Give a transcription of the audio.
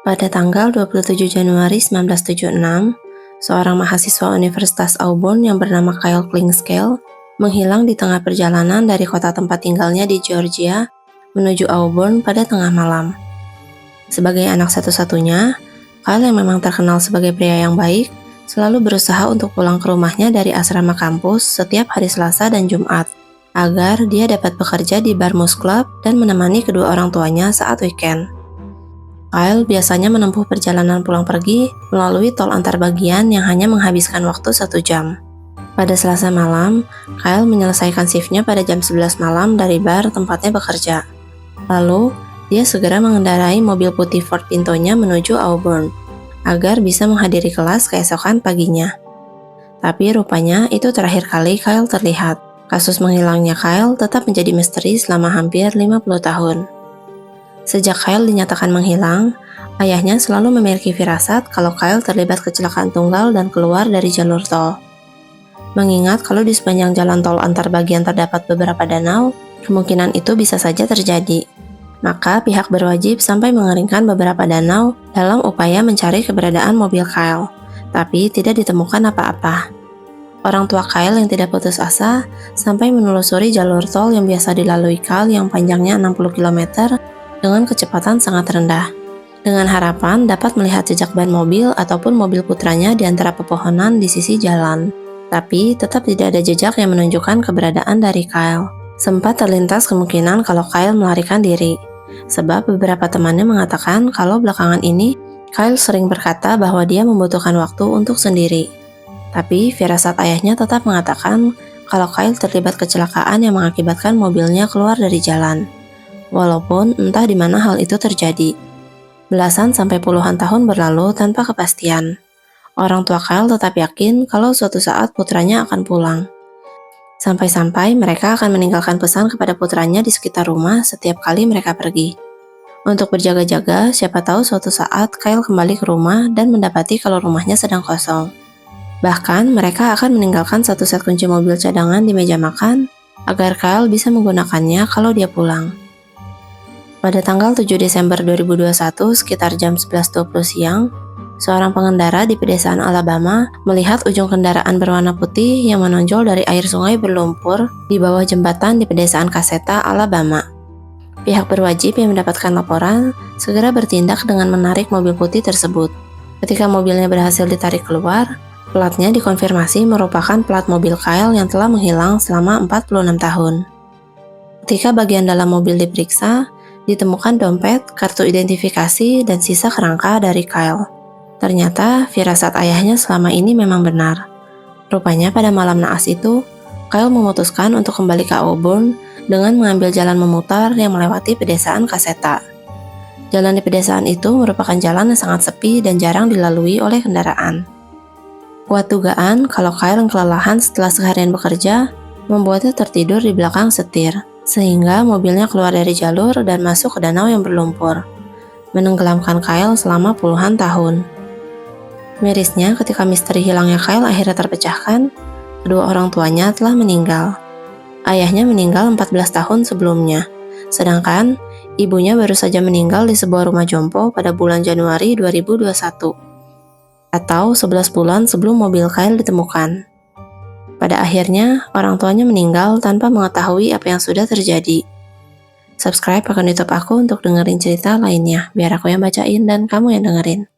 Pada tanggal 27 Januari 1976, seorang mahasiswa Universitas Auburn yang bernama Kyle Klingscale menghilang di tengah perjalanan dari kota tempat tinggalnya di Georgia menuju Auburn pada tengah malam. Sebagai anak satu-satunya, Kyle yang memang terkenal sebagai pria yang baik, selalu berusaha untuk pulang ke rumahnya dari asrama kampus setiap hari Selasa dan Jumat, agar dia dapat bekerja di bar Moose Club dan menemani kedua orang tuanya saat weekend. Kyle biasanya menempuh perjalanan pulang pergi melalui tol antar bagian yang hanya menghabiskan waktu 1 jam. Pada Selasa malam, Kyle menyelesaikan shiftnya pada jam 11 malam dari bar tempatnya bekerja. Lalu, dia segera mengendarai mobil putih Ford Pinto-nya menuju Auburn, agar bisa menghadiri kelas keesokan paginya. Tapi rupanya itu terakhir kali Kyle terlihat. Kasus menghilangnya Kyle tetap menjadi misteri selama hampir 50 tahun. Sejak Kyle dinyatakan menghilang, ayahnya selalu memiliki firasat kalau Kyle terlibat kecelakaan tunggal dan keluar dari jalur tol. Mengingat kalau di sepanjang jalan tol antar bagian terdapat beberapa danau, kemungkinan itu bisa saja terjadi. Maka pihak berwajib sampai mengeringkan beberapa danau dalam upaya mencari keberadaan mobil Kyle, tapi tidak ditemukan apa-apa. Orang tua Kyle yang tidak putus asa sampai menelusuri jalur tol yang biasa dilalui Kyle yang panjangnya 60 km dengan kecepatan sangat rendah, dengan harapan dapat melihat jejak ban mobil ataupun mobil putranya di antara pepohonan di sisi jalan. Tapi tetap tidak ada jejak yang menunjukkan keberadaan dari Kyle. Sempat terlintas kemungkinan kalau Kyle melarikan diri, sebab beberapa temannya mengatakan kalau belakangan ini Kyle sering berkata bahwa dia membutuhkan waktu untuk sendiri. Tapi firasat ayahnya tetap mengatakan kalau Kyle terlibat kecelakaan yang mengakibatkan mobilnya keluar dari jalan. Walaupun entah di mana hal itu terjadi. Belasan sampai puluhan tahun berlalu tanpa kepastian. Orang tua Kyle tetap yakin kalau suatu saat putranya akan pulang. Sampai-sampai mereka akan meninggalkan pesan kepada putranya di sekitar rumah setiap kali mereka pergi. Untuk berjaga-jaga, siapa tahu suatu saat Kyle kembali ke rumah dan mendapati kalau rumahnya sedang kosong. Bahkan mereka akan meninggalkan satu set kunci mobil cadangan di meja makan agar Kyle bisa menggunakannya kalau dia pulang. Pada tanggal 7 Desember 2021 sekitar jam 11.20 siang, seorang pengendara di pedesaan Alabama melihat ujung kendaraan berwarna putih yang menonjol dari air sungai berlumpur di bawah jembatan di pedesaan Caseta, Alabama. Pihak berwajib yang mendapatkan laporan segera bertindak dengan menarik mobil putih tersebut. Ketika mobilnya berhasil ditarik keluar, platnya dikonfirmasi merupakan plat mobil Kyle yang telah menghilang selama 46 tahun. Ketika bagian dalam mobil diperiksa, ditemukan dompet, kartu identifikasi, dan sisa kerangka dari Kyle. Ternyata firasat ayahnya selama ini memang benar. Rupanya pada malam naas itu, Kyle memutuskan untuk kembali ke Auburn dengan mengambil jalan memutar yang melewati pedesaan Caseta. Jalan di pedesaan itu merupakan jalan yang sangat sepi dan jarang dilalui oleh kendaraan. Kuat dugaan kalau Kyle yang kelelahan setelah seharian bekerja, membuatnya tertidur di belakang setir, sehingga mobilnya keluar dari jalur dan masuk ke danau yang berlumpur, menenggelamkan Kyle selama puluhan tahun. Mirisnya, ketika misteri hilangnya Kyle akhirnya terpecahkan, kedua orang tuanya telah meninggal. Ayahnya meninggal 14 tahun sebelumnya, sedangkan ibunya baru saja meninggal di sebuah rumah jompo pada bulan Januari 2021, atau 11 bulan sebelum mobil Kyle ditemukan. Pada akhirnya, orang tuanya meninggal tanpa mengetahui apa yang sudah terjadi. Subscribe akun YouTube aku untuk dengerin cerita lainnya, biar aku yang bacain dan kamu yang dengerin.